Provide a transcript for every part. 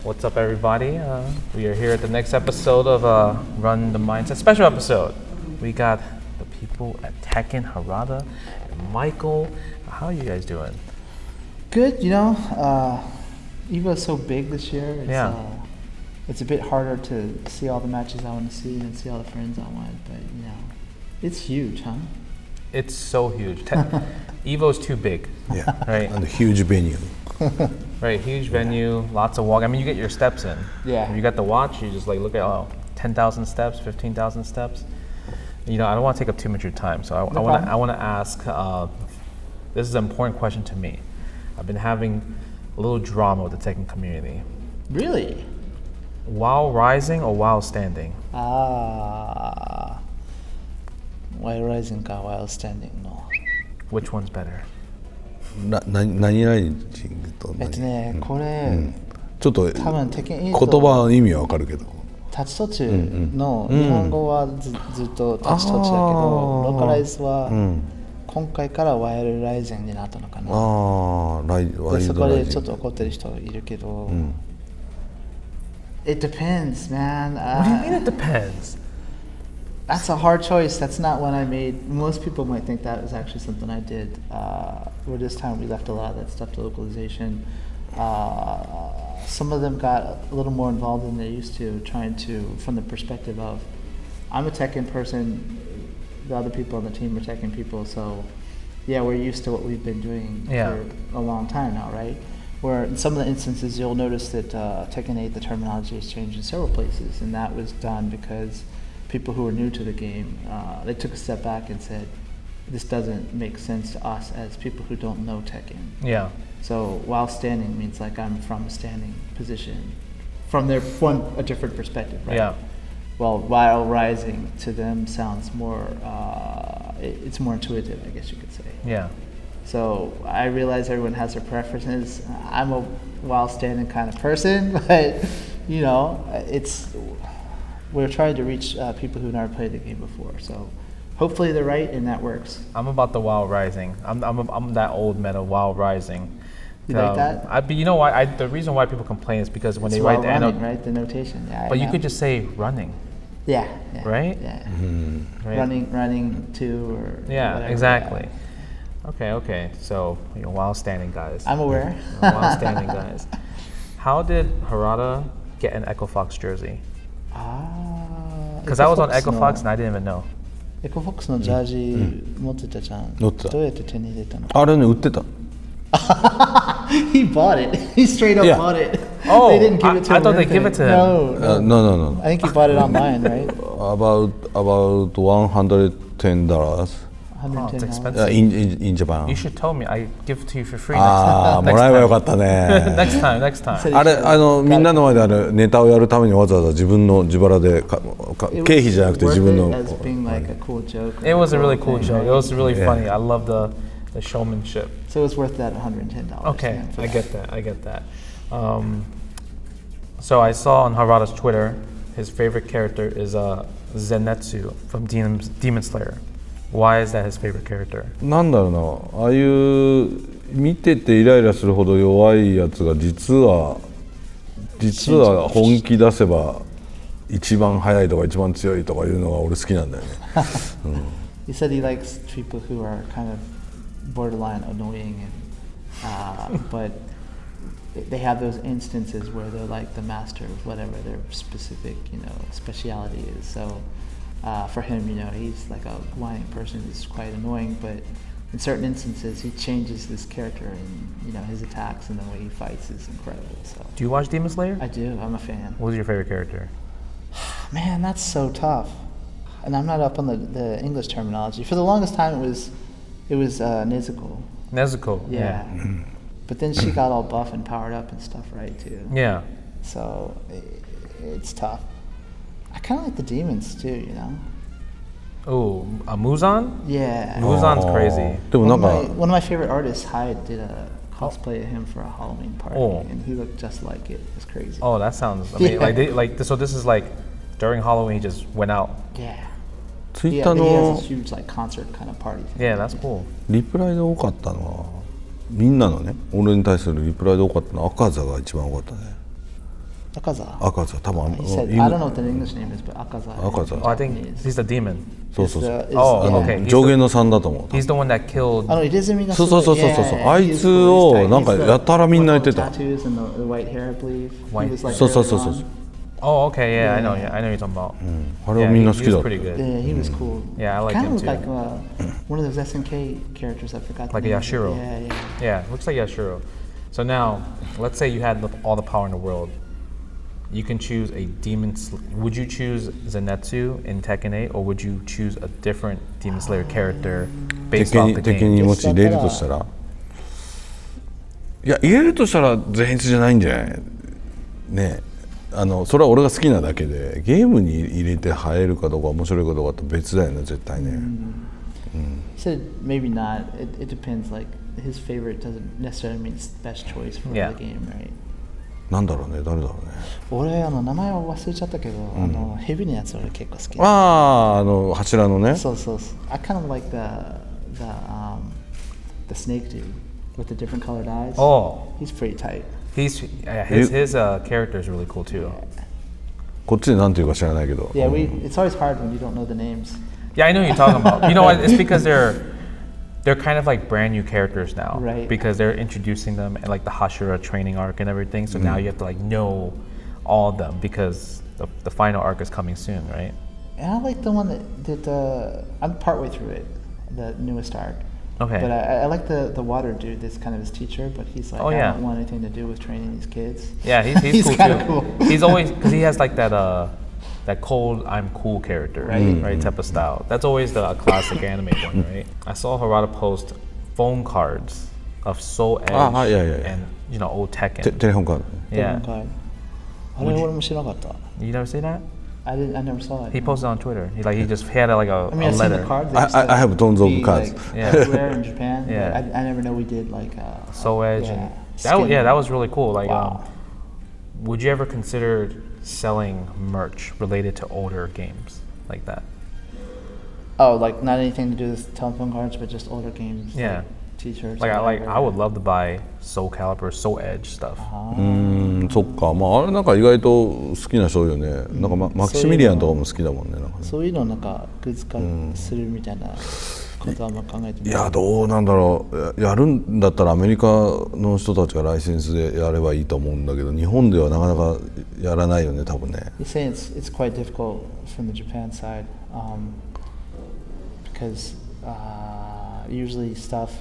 What's up, everybody? We are here at the next episode of Run the Mindset special episode. We got the people at Tekken, Harada, and Michael. How are you guys doing? Good, Evo's so big this year. It's a bit harder to see all the matches I want to see and see all the friends I want, but it's huge, huh? It's so huge. Evo's too big. Yeah, right. And a huge venue. Right, huge venue, lots of walk. I mean, you get your steps in. Yeah. If you got the watch, you just look at 10,000 steps, 15,000 steps. I don't want to take up too much of your time, so I want to ask. This is an important question to me. I've been having a little drama with the Tekken community. Really? While rising or while standing? While rising ka while standing no. While one's better? 何ライジングと何これ、ちょっと多分テケン言葉の意味はわかるけどタッチ途中の日本語はずっとタッチ途中だけど、ローカライズは今回からワイルドライジングになったのかな。ワイルドライジング。そこでちょっと怒ってる人いるけど、It depends, man. What do you mean it depends? That's a hard choice. That's not one I made. Most people might think that was actually something I did. Where this time we left a lot of that stuff to localization. Some of them got a little more involved than they used to, trying to, from the perspective of, I'm a Tekken person, the other people on the team are Tekken people, so yeah, we're used to what we've been doing for a long time now, right? Where in some of the instances you'll notice that Tekken 8, the terminology has changed in several places, and that was done because people who were new to the game, they took a step back and said, this doesn't make sense to us as people who don't know Tekken. Yeah. So while standing means like I'm from a standing position, from a different perspective, right? Yeah. Well, while rising to them sounds more, it's more intuitive, I guess you could say. Yeah. So I realize everyone has their preferences. I'm a while standing kind of person, but we're trying to reach people who've never played the game before. So hopefully they're right and that works. I'm about the while rising. I'm that old meta while rising. You like that? But you know why? The reason why people complain is because when they write the running, right? The notation. Yeah. But you could just say running. Yeah. Right? Yeah. Right? Running to or whatever. Exactly. Okay. So while standing guys. I'm aware. While standing guys. How did Harada get an Echo Fox jersey? Because I was on Echo Fox and I didn't even know. Echo Fox のジャージ持ってたじゃん。持ってた。どうやって手に入れたの？あれね売ってた。He bought it. He straight up bought it. Oh, they didn't give it to him. I thought they give it to him. No. No. I think he bought it online, right? About $110. Oh, it's expensive. In Japan. You should tell me. I give it to you for free next time. もらえばよかったね。Next time. あれみんなの前でネタをやるためにわざわざ自腹で経費じゃなくて自分の。As being like a cool joke. It was a really cool joke. It was really funny. I love the showmanship. So it's worth that $110. Okay, I get that. So I saw on Harada's Twitter, his favorite character is Zenitsu from Demon Slayer. Why is that his favorite character? なんだろうな、ああいう見ててイライラするほど弱いやつが実は本気出せば一番速いとか一番強いとかいうのが俺好きなんだよね。He said he likes people who are kind of borderline annoying, but they have those instances where they're like the master of whatever their specific, speciality is. So for him, he's like a whining person who's quite annoying, but in certain instances he changes this character and his attacks and the way he fights is incredible. So do you watch Demon Slayer? I do. I'm a fan. What was your favorite character? Man, that's so tough. And I'm not up on the English terminology. For the longest time, it was Nezuko. Nezuko. Yeah. But then she got all buff and powered up and stuff, right, too. Yeah. So it's tough. I kind of like the demons too, Oh, Muzan? Yeah. Muzan's crazy. One of my favorite artists, Hyde, did a cosplay of him for a Halloween party, and he looked just like it. It's crazy. Oh, that sounds amazing. So this is like during Halloween he just went out. Yeah. ツイッ He ター has の this huge like concert kind of party thing. Yeah, that's cool. リプライで多かったのはみんなのね、俺に対するリプライで多かったのは赤座が一番多かったね。Akaza. 赤座多分 He said, I don't know what the English name is, but Akaza. Akaza. Oh, I think he's the demon. そうそうそう Oh, yeah. okay. He's 上 the, 限の3だと思う he's the one that killed. 入れ墨がすそうごい。そうそうそうそう Yeah, あい he つ is cool. を He's なんか the- やたらみんな言って with た the tattoos and the white hair, I believe. White- He was like そうそうそうそう early on. Oh, okay. Yeah, I know. Yeah. Yeah, I know you're talking about. あれは Yeah, みん he, な好 he きだ was った pretty good. Yeah, he was cool. Yeah, I like Kind him of too. like one of those SNK characters. I forgot. Like the a name of it. Yashiro. Yeah, yeah. Yeah, looks like Yashiro. So now, let's say you had all the power in the world. You can choose a demon. Would you choose Zenitsu in Tekken 8, or would you choose a different Demon Slayer character based 敵 off に the 敵 game? にもし入れるとしたらいや入れるとしたら善逸じゃないんじゃないねえそれは俺が好きなだけでゲームに入れて映えるかどうか面白いかどうかと別だよね絶対ね、He said maybe not. It depends. Like his favorite doesn't necessarily mean it's the best choice for Yeah. the game, right? なんだろうね誰だろうね俺名前は忘れちゃったけど、ヘビのやつ俺結構好き。ああ柱のねそうそうそう。I kind of like the snake dude with the different colored eyes. Oh, He's pretty tight. his character is really cool too. こっちで何ていうか知らないけど Yeah, it's always hard when you don't know the names. Yeah, I know what you're talking about. You know what? It's because they're kind of like brand new characters now, Right. because they're introducing them in like the Hashira training arc and everything. So now you have to like know all of them because the final arc is coming soon, right? And I like the one that did I'm partway through it, the newest arc. Okay. But I like the water dude that's kind of his teacher, but he's like, Oh, I yeah. don't want anything to do with training these kids. Yeah, he's He's cool kinda too. cool. He's always because he has like that cold I'm cool character, Right. right type of style. That's always the classic anime one, right? I saw Harada post phone cards of Soul Edge yeah. and old Tekken. テレホンカード Yeah, あれ俺も知らなかった。 you never see that? I never saw it. He posted on Twitter. He had like a I mean, I've seen the letter. cards. I have tons of cards. Yeah. Everywhere in Japan. Yeah. But I never know we did like Soul Edge yeah, and skin. that was really cool. Like, Wow. would you ever consider selling merch related to older games like that? Oh, like not anything to do with telephone cards, but just older games. Yeah. Like T-shirts. Like or I whatever. would love to buy Soul Calibur, Soul Edge stuff. そっかまああれなんか意外と好きな人多いよねなんかマキシミリアンとかも好きだもんねなんかねそういうのなんかグッズ化するみたいなことはあんま考えてない。いやどうなんだろうやるんだったらアメリカの人たちがライセンスでやればいいと思うんだけど日本ではなかなかやらないよね多分ね He's saying it's quite difficult from the Japan side because usually stuff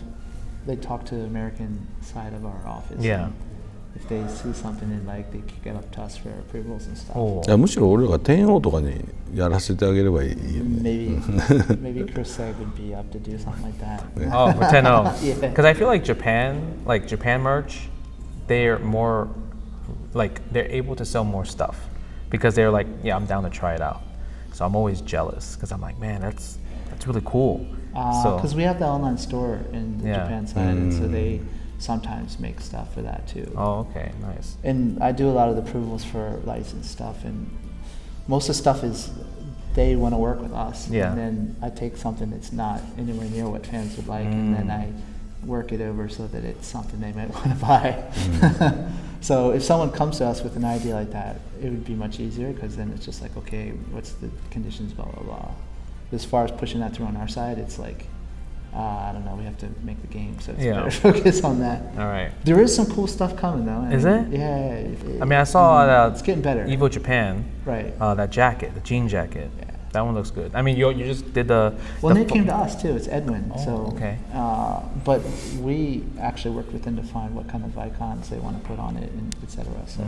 they talk to the American side of our office. Yeah. And if they see something and like they kick it up to us for approvals and stuff. Oh. いやむしろ俺らが天王とかにやらせてあげればいいよね Maybe Chris Sag would be up to do something like that. Oh, for 10-0. Yeah. Because I feel like Japan merch, they're more, like, they're able to sell more stuff. Because they're like, yeah, I'm down to try it out. So I'm always jealous. Because I'm like, man, that's really cool. Because we have the online store in the Yeah. Japan side, and so they sometimes make stuff for that too. Oh, okay, nice. And I do a lot of the approvals for licensed stuff, and most of the stuff is they want to work with us. Yeah. And then I take something that's not anywhere near what fans would like, and then I work it over so that it's something they might want to buy. So if someone comes to us with an idea like that, it would be much easier because then it's just like, okay, what's the conditions, blah, blah, blah. As far as pushing that through on our side, it's like, I don't know, we have to make the game, so it's Yeah. better focus on that. All right. There is some cool stuff coming though. Is it? Yeah. I mean, I saw it's getting better. Evo Japan, Right. that jacket, the jean jacket. Yeah. That one looks good. I mean, you just did the... Well, the they came to us too. It's Edwin. Oh, so, okay. But we actually worked with them to find what kind of icons they want to put on it, and etc. So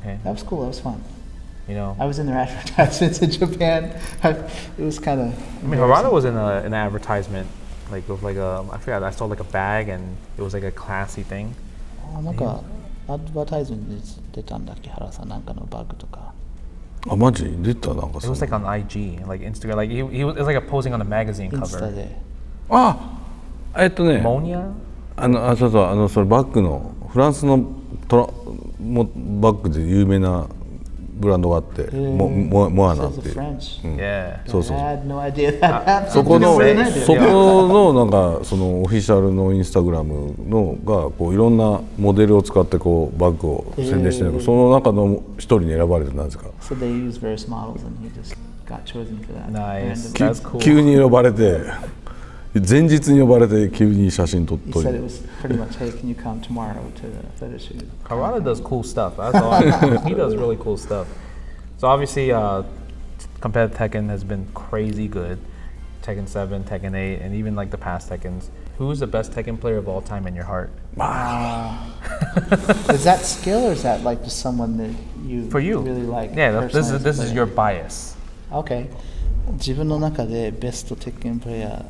okay. that was cool. That was fun. You know, I was in their advertisements in Japan. It was kind of. I mean, Harada was in an advertisement, like with like I forgot. I saw like a bag, and it was like a classy thing. なんかアドバタイズに出たんだっけ、原さんなんかのバッグとか。あマジ出たなんか It was like on IG, like Instagram, like he was, it was like a posing on a magazine インスタ cover. で。あね Monia? そうそれバッグのフランスのもバッグで有名なブランドがあって、モアナっていう。Yeah. そうそう。 I had no idea that happened. そこの Really nice. そこのなんかそのオフィシャルのインスタグラムのがこういろんなモデルを使ってこうバッグを宣伝してるけど、その中の一人に選ばれてなんですか。So they use various models and he just got chosen for that. Nice. Randomly. That's cool. 急に呼ばれて、前日に呼ばれて急に写真撮っ He とい said て。 it was pretty much, hey, can you come tomorrow to the photo shoot? Harada does cool stuff. That's all. He does really cool stuff. So obviously, competitive Tekken has been crazy good. Tekken 7, Tekken 8, and even like the past Tekkens. Who's the best Tekken player of all time in your heart? Is that skill or is that like just someone that you For you. really like? Yeah, this personally is as a your player? bias. Okay. 自分の中でベストテッケンプレイヤー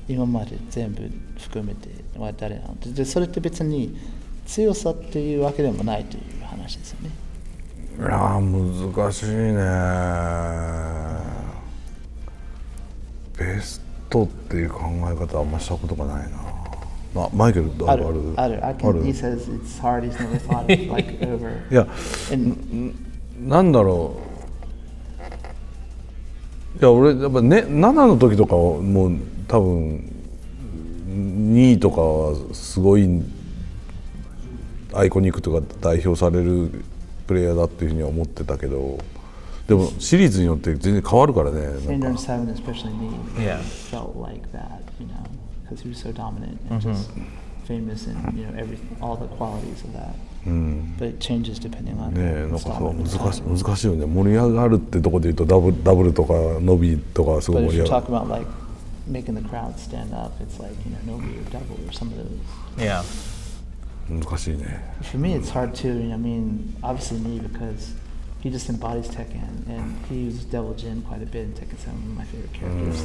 今まで全部含めては誰なので、それって別に強さっていうわけでもないという話ですよね。いやー難しいね。ベストっていう考え方あんましたことがないな。マイケルあるある。He says it's hard. He's never thought of like over. いや、 And なんだろう。いや俺やっぱね7の時とかはもう多分2位とかはすごいアイコニックとか代表されるプレイヤーだっていうふうには思ってたけど、でもシリーズによって全然変わるからね。なんか 7, especially me, Yeah. felt like that, you know, because he was so dominant and just famous and you know all the qualities of that. But it changes depending on ねえ、なんかそう installment. 難しいよね。盛り上がるってとこで言うとダブルとか伸びとかすごい But 盛 if り you 上が talk る。 about like making the crowd stand up, it's like you know Nobi or Double or some of those. Yeah. 難しいね。 For me, it's hard too. I mean, obviously me because he just embodies Tekken and he uses Devil Jin quite a bit in Tekken 7, one of my favorite characters.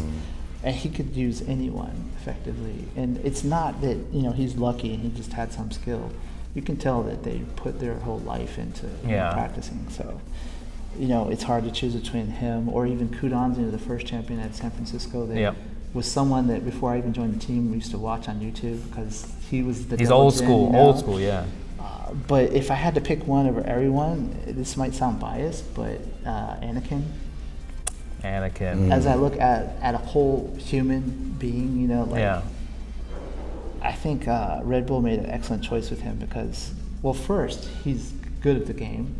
And he could use anyone effectively. And it's not that you know he's lucky and he just had some skill. You can tell that they put their whole life into practicing. So, you know, it's hard to choose between him or even Kudanzi, the first champion at San Francisco. That was someone that before I even joined the team, we used to watch on YouTube because he was the. He's Devil old Jin, school. you know? Old school. Yeah. But if I had to pick one over everyone, this might sound biased, but Anakin. As I look at a whole human being, you know, like I think Red Bull made an excellent choice with him because, well, first he's good at the game,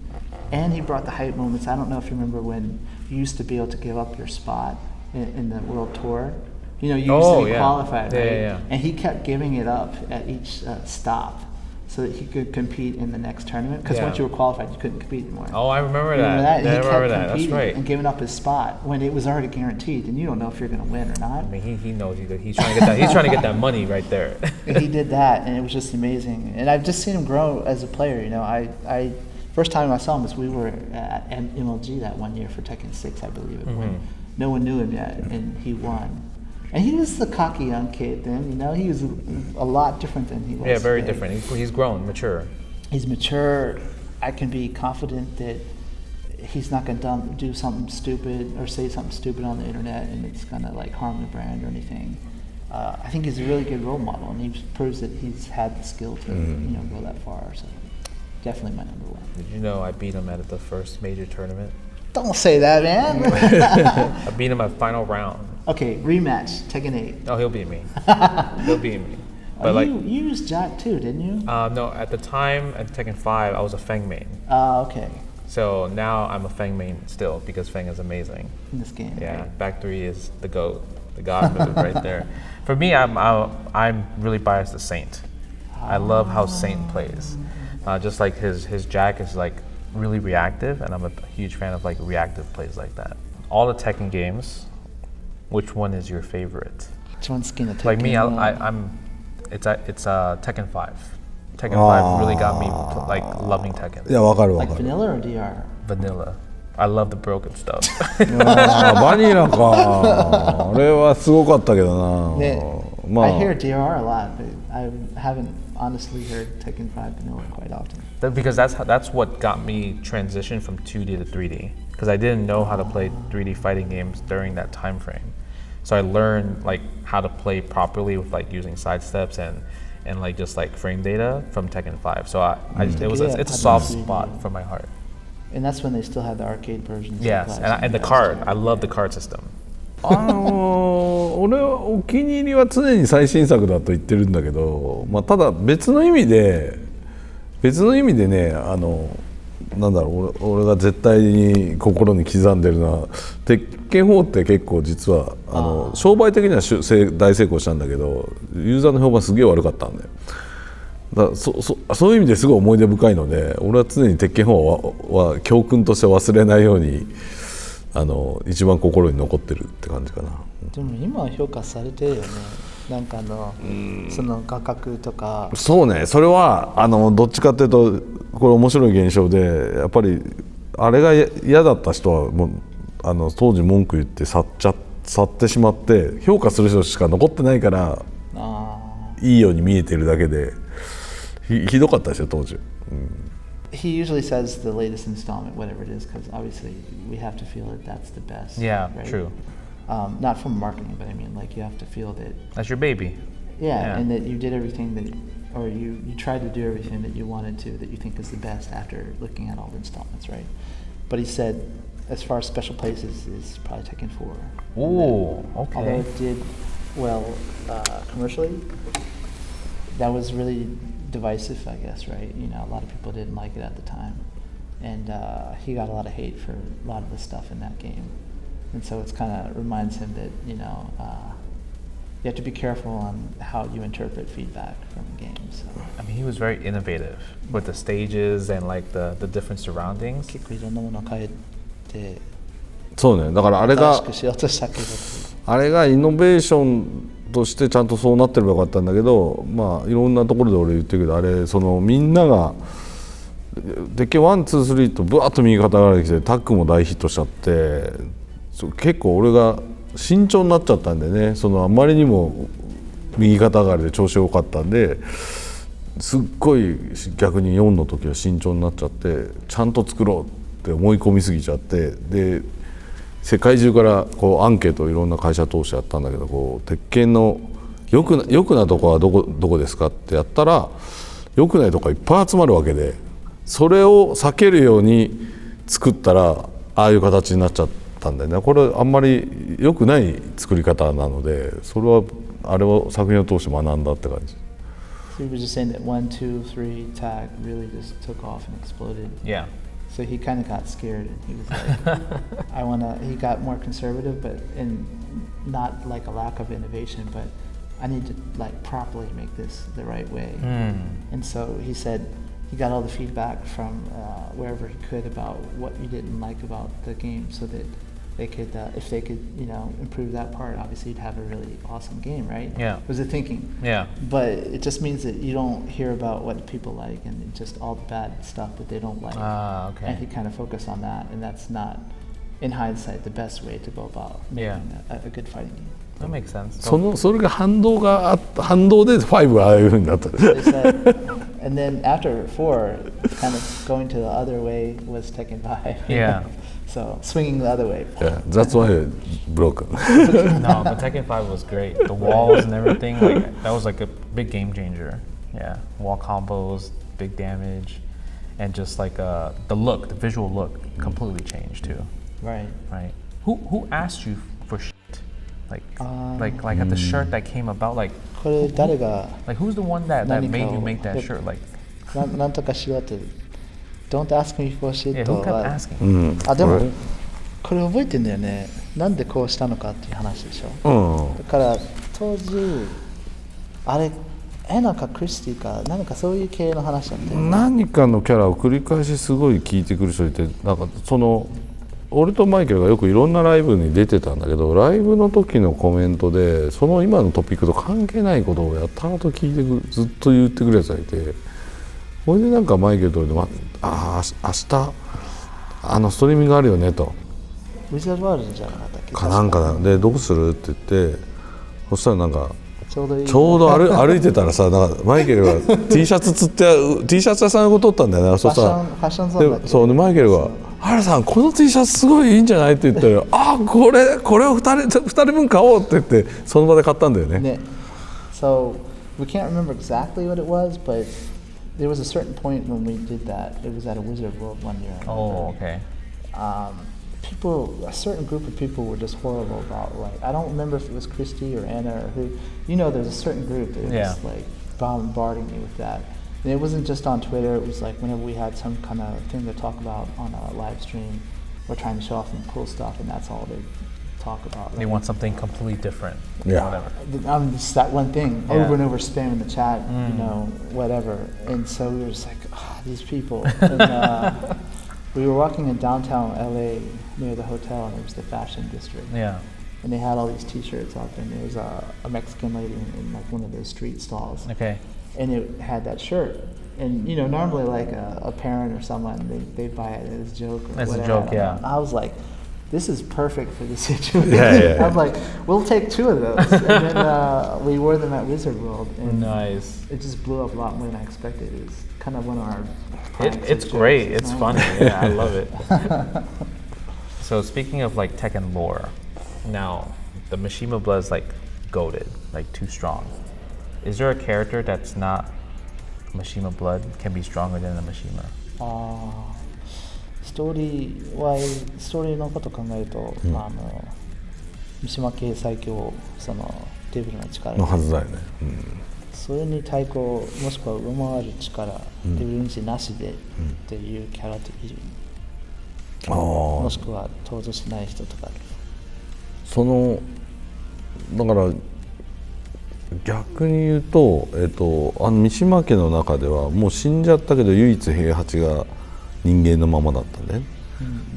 and he brought the hype moments. I don't know if you remember when you used to be able to give up your spot in the World Tour. You know, you used to be qualified, right? And he kept giving it up at each stop, so that he could compete in the next tournament. Because once you were qualified, you couldn't compete anymore. Oh, I remember that. He I remember kept that. That's competing right. and giving up his spot when it was already guaranteed, and you don't know if you're going to win or not. I mean, he knows he's trying to get that. He's trying to get that money right there. And he did that, and it was just amazing. And I've just seen him grow as a player. You know, I first time I saw him was we were at MLG that one year for Tekken 6, I believe it was. No one knew him yet, and he won. And he was the cocky young kid then, you know. He was a lot different than he was. Yeah, very today. different. He's grown, mature. He's mature. I can be confident that he's not going to do something stupid or say something stupid on the internet and it's going to like harm the brand or anything. I think he's a really good role model, and he proves that he's had the skill to you know go that far. So definitely my number one. Did you know I beat him at the first major tournament? Don't say that, man. I beat him at final round. Okay, rematch, Tekken 8. Oh, he'll beat me. He'll beat me. But you used Jack too, didn't you? No, at the time at Tekken 5, I was a Feng main. Okay. So now I'm a Feng main still because Feng is amazing. In this game. Yeah, Right? back 3 is the GOAT, the God move right there. For me, I'm really biased to Saint. I love how Saint plays. Just like his Jack is like really reactive, and I'm a huge fan of like reactive plays like that. All the Tekken games, which one is your favorite? Which one's skin of Tekken? Like me, it's Tekken 5. Tekken 5 really got me like loving Tekken. いや、わかるわ Like かる。 vanilla or DR? Vanilla. I love the broken stuff. バニラか。あれはすごかったけどな。 I hear DR a lot, but I haven't honestly heard Tekken 5 vanilla quite often. Because that's what got me transition from 2D to 3D. Because I didn't know how to play 3D fighting games during that time frame. So I learned like how to play properly with like using side steps and like just like frame data from Tekken 5. So it's a soft spot for my heart. And that's when they still had the arcade versions. Yes, and the card. I love the card system. 俺はお気に入りは常に最新作だと言ってるんだけど、まあ、ただ別の意味でねなんだろう俺が絶対に心に刻んでるのは鉄拳4って結構実は商売的には大成功したんだけどユーザーの評判すげえ悪かったんだよ。そういう意味ですごい思い出深いので俺は常に鉄拳4は教訓として忘れないように一番心に残ってるって感じかな。でも今は評価されてるよね。なんかその画角とか。そうね、それはどっちかっていうとこれ面白い現象でやっぱりあれが嫌だった人はもう当時文句言って去ってしまって評価する人しか残ってないからいいように見えてるだけでひどかったですよ当時。He usually says the latest installment, whatever it is, because obviously we have to feel that that's the best. Yeah, right? true. Not from marketing, but I mean, like you have to feel that. That's your baby. Yeah, and that you did everything that, or you tried to do everything that you wanted to, that you think is the best after looking at all the installments, right? But he said, as far as special places, is probably Tekken 4. Ooh, okay. Although it did well commercially, that was really divisive, I guess, right? You know, a lot of people didn't like it at the time, and he got a lot of hate for a lot of the stuff in that game, and so it's kind of reminds him that you have to be careful on how you interpret feedback from games. So. I mean, he was very innovative with the stages and like the different surroundings. 結構いろんなものを変えて、そうね、だからあれが新しくしようとしたけど、あれがイノベーションとしてちゃんとそうなってればよかったんだけど、まあいろんなところで俺言ってるけどあれみんなが鉄拳1、2、3とブワッと右肩上がりきてタッグも大ヒットしちゃって結構俺が慎重になっちゃったんでねあまりにも右肩上がりで調子良かったんですっごい逆に4の時は慎重になっちゃってちゃんと作ろうって思い込みすぎちゃってで世界中からアンケートをいろんな会社通してやったんだけど鉄拳の良くなとこはどこですかってやったら良くないとこがいっぱい集まるわけでそれを避けるように作ったらああいう形になっちゃったんだよね。これあんまり良くない作り方なのでそれはあれを作品を通して学んだって感じ。So he was just saying that 1, 2, 3 tag really just took off and exploded. Yeah. So he kind of got scared and he was like, he got more conservative, but in not like a lack of innovation, but I need to like properly make this the right way. And so he said he got all the feedback from wherever he could about what he didn't like about the game so that they could, if they could, improve that part, obviously you'd have a really awesome game, right? Yeah. Was the thinking. Yeah. But it just means that you don't hear about what people like and just all the bad stuff that they don't like. Okay. And he kind of focused on that, and that's not, in hindsight, the best way to go about making a good fighting game. That makes sense. それが反動で5がああいうふうになった。They said, and then after 4, kind of going to the other way was Tekken 5. Yeah. So swinging the other way. Yeah, that's why it broke. No, but Tekken 5 was great. The walls and everything, like that was like a big game changer. Yeah, wall combos, big damage, and just like the visual look completely changed too. Right. Right. Who asked you for shit? Like at the shirt that came about, like これ誰が like who's the one that made you make that shirt? Like なんとかしようって。Don't ask me for shit. Yeah, who kept asking? でもこれ覚えてんだよね。なんでこうしたのかっていう話でしょ。だから当時あれなんかクリスティか何かそういう系の話だったよね。何かのキャラを繰り返しすごい聞いてくる人いてなんか俺とマイケルがよくいろんなライブに出てたんだけどライブの時のコメントで今のトピックと関係ないことをやたらと聞いてずっと言ってくるやつがいてそれでなんかマイケルと明日ストリーミングあるよねとウィザードワールドじゃなかったっけかなんかでどうするって言ってそしたらなんかちょうど歩いてたらさなんかマイケルが T シャツつって T シャツ屋さんのこと取ったんだよね。そしたらファッションゾーンだっけそうでマイケルが「原さんこの T シャツすごいいいんじゃない?」って言ったら「これを2人分買おう」って言ってその場で買ったんだよね。So we can't remember exactly what it was, but there was a certain point when we did that. It was at a Wizard World one year. I Oh, remember. okay. People, a certain group of people were just horrible about, like, I don't remember if it was Christy or Anna or who, you know, there's a certain group that was just like bombarding me with that. And it wasn't just on Twitter, it was like whenever we had some kind of thing to talk about on a live stream, we're trying to show off some cool stuff, and that's all they talk about. They want something completely different. Yeah. Whatever. Just that one thing, Yeah. over and over spamming the chat, you know, whatever. And so we were just like, these people. And, we were walking in downtown LA near the hotel, and it was the fashion district. Yeah. And they had all these T-shirts up, and there was a Mexican lady in like one of those street stalls. Okay. And it had that shirt. And you know, normally like a parent or someone, they buy it as a joke or As a whatever. joke, yeah. I was like, this is perfect for the situation. Yeah. I'm like, we'll take 2 of those. And then we wore them at Wizard World. And Nice. it just blew up a lot more than I expected. It was kind of one of our It's great. It's funny. Yeah, I love it. So speaking of like Tekken lore, now the Mishima blood is like goated, like too strong. Is there a character that's not Mishima blood can be stronger than a Mishima? ストーリーのことを考えると、三島系最強、そのデビルの力のはずだよね。それに対抗もしくは上回る力、デビル人なしでっていうキャラっている、もしくは登場しない人とか。そのだから逆に言うと、三島家の中ではもう死んじゃったけど唯一平八が人間のままだったんで、だか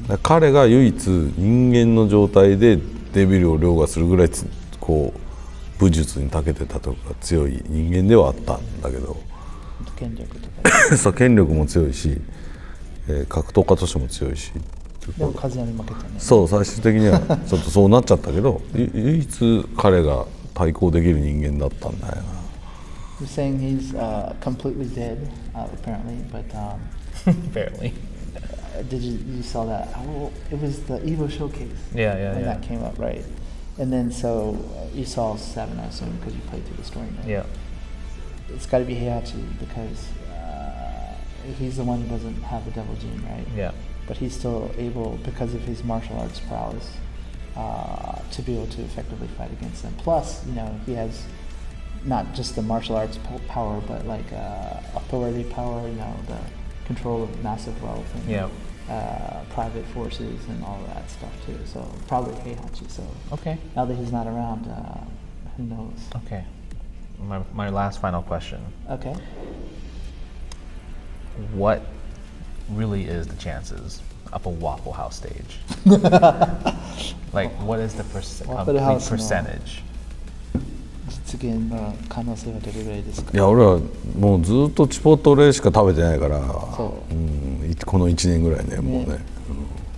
ら彼が唯一人間の状態でデビルを凌駕するぐらいこう武術に長けてたとか強い人間ではあったんだけど、権力とかそう権力も強いし、格闘家としても強いし、でも和也に負けたね。そう最終的にはちょっとそうなっちゃったけど唯一彼が対抗できる人間だったんだよな。You're saying he's completely dead, apparently, but Barely. did you saw that? Oh, it was the Evo showcase. Yeah, when yeah. that came up, right? And then so you saw 7, I assume, because you played through the story mode. Yeah. It's got to be Heihachi because he's the one who doesn't have the devil gene, right? Yeah. But he's still able, because of his martial arts prowess, to be able to effectively fight against them. Plus, you know, he has not just the martial arts power, but like authority power, you know, the control of massive wealth and private forces and all that stuff too. So probably Heihachi. So Okay. now that he's not around, who knows? Okay. My last final question. Okay. What really is the chances of a Waffle House stage? Like, what is the complete percentage? 実現の可能性はどれぐらいですか？いや俺はもうずっとチポトレしか食べてないから、そう、この1年ぐらいねもうね、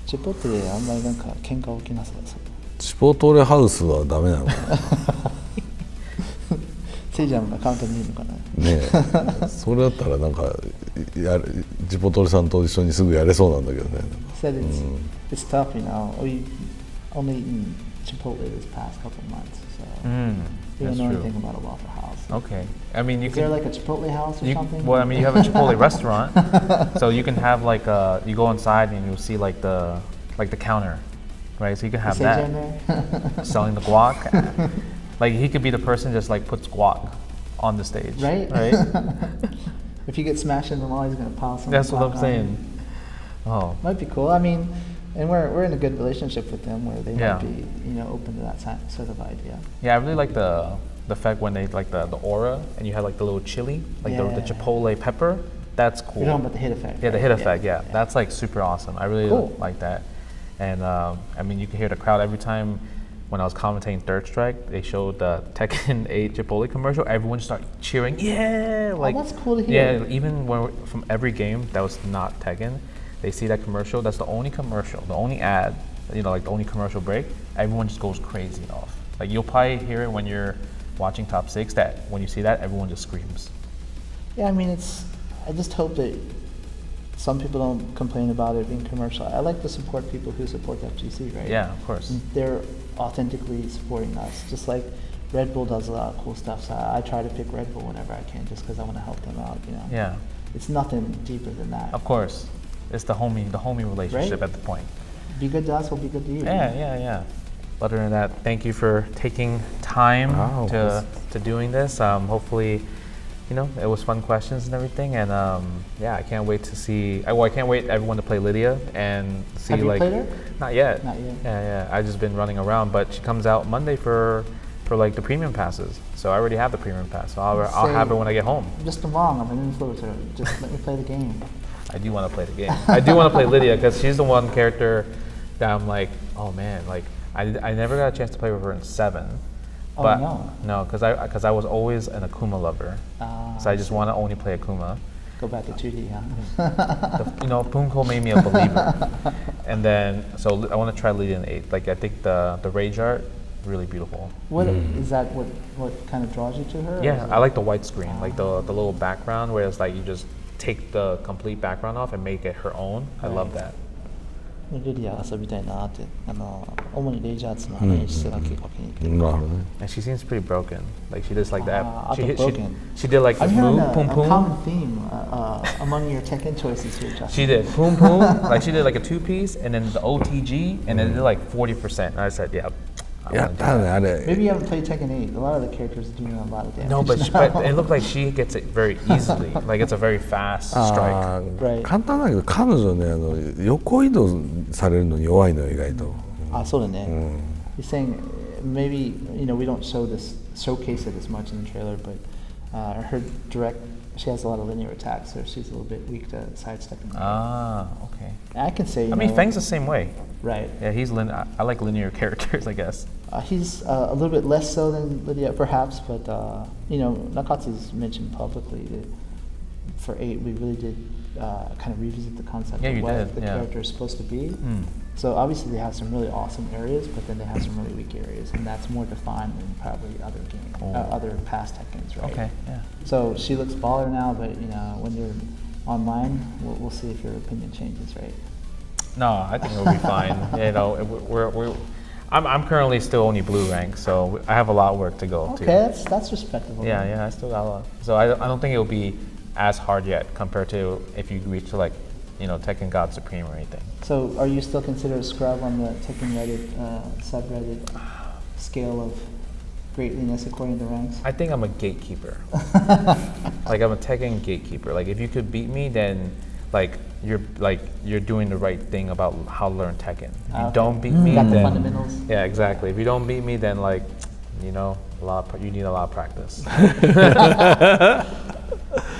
チポットであんまりなんか喧嘩起きなさそう。チポトレハウスはダメなのかなセイジャンがカウントにいるのかな。ねえそれだったらなんかチポトレさんと一緒にすぐやれそうなんだけどね。Said it's tough, you know. We only eaten Chipotle this past couple months, so we don't That's know true. anything about a Waffle House. Okay. I mean, you Is can. there like a Chipotle house or something? Well, I mean, you have a Chipotle restaurant, so you can have like you go inside and you'll see like the counter, right? So you can have Seiji that in there? selling the guac. Like he could be the person just like puts guac on the stage, Right? Right. If you get smashed in the wall, he's gonna pile some. That's what guac I'm on saying. you. Oh. Might be cool. I mean, and we're in a good relationship with them where they Yeah. might be, you know, open to that sort of idea. Yeah, I really like the fact when they like the aura and you have like the little chili, like the Yeah. chipotle pepper. That's cool. You're talking about the hit effect. Yeah, the right? hit effect. Yeah, that's like super awesome. I really Cool. like that. And I mean, you can hear the crowd every time. When I was commentating Third Strike, they showed the Tekken 8 Chipotle commercial. Everyone started cheering, yeah! Like, that's cool to hear. Yeah, even when from every game that was not Tekken, they see that commercial. That's the only commercial, the only ad, you know, like the only commercial break. Everyone just goes crazy off. Like you'll probably hear it when you're watching Top 6. That when you see that, everyone just screams. Yeah, I mean, I just hope that some people don't complain about it being commercial. I like to support people who support the FGC, right? Yeah, of course. They're authentically supporting us, just like Red Bull does a lot of cool stuff. So I try to pick Red Bull whenever I can, just because I want to help them out, you know. Yeah. it's nothing deeper than that. Of course, it's the homie relationship Right? at the point. Be good to us, we'll be good to you. Yeah. Other than that, thank you for taking time Wow. to doing this. Hopefully, it was fun questions and everything. And I can't wait to see. I can't wait everyone to play Lydia and see. Have you like, played her? Not yet. Not yet. Yeah. I've just been running around, but she comes out Monday for like the premium passes. So I already have the premium pass. So I'll have her when I get home. Just Wong, I'm an influencer. Just let me play the game. I do want to play the game. I do want to play Lydia because she's the one character that I'm like, oh man, like I never got a chance to play with her in 7. Oh, But no. because I was always an Akuma lover. So I just want to only play Akuma. Go back to 2D, huh? Punko made me a believer. And then, so I want to try Lydia in 8. Like I think the rage art, really beautiful. What is that? What kind of draws you to her? Yeah, I like the white screen, like the little background where it's like you just take the complete background off and make it her own. I love that. リリア遊びたいなって、主にレイジャーツの演出が結構気に入ってる。なるほどね。 And she seems pretty broken. Like she does like that. Broken. She did like the I'm hearing move, a poom poom. common theme among your Tekken choices here, Justin. She did poom poom. Like she did like a 2-piece and then the OTG and then it did like 40%. And I said, yeah. いや、ただね、あれ。 Maybe you haven't played Tekken 8. A lot of the characters are doing a lot of damage. No, but it looked like she gets it very easily. Like it's a very fast strike. Right. 簡単だけど、彼女ね、横移動されるのに弱いの、意外と。そうだね。He's saying maybe we don't showcase it as much in the trailer, but her direct, she has a lot of linear attacks, so she's a little bit weak to sidestepping. Okay. I can say. I mean, Fang's the same way. Right. Yeah, I like linear characters, I guess. He's a little bit less so than Lydia, perhaps, but Nakatsu's mentioned publicly that for 8 we really did kind of revisit the concept of what the character is supposed to be. So obviously they have some really awesome areas, but then they have some really weak areas, and that's more defined than probably other past Tekkens, right? Okay, yeah. So she looks baller now, but when you're online, we'll see if your opinion changes, right? No, I think it'll be fine. I'm currently still only blue rank, so I have a lot of work to go. Okay, that's respectable. Yeah, I still got a lot. So I don't think it'll be as hard yet compared to if you reach to like, Tekken God Supreme or anything. So are you still considered a scrub on the Tekken Reddit subreddit scale of greatliness according to ranks? I think I'm a gatekeeper. Like I'm a Tekken gatekeeper. Like if you could beat me, then you're doing the right thing about how to learn Tekken. If you don't beat me, got then the fundamentals. Yeah, exactly. If you don't beat me, then you need a lot of practice.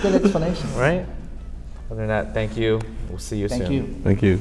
Good explanation. Right? Other than that, thank you. We'll see you soon. Thank you. Thank you.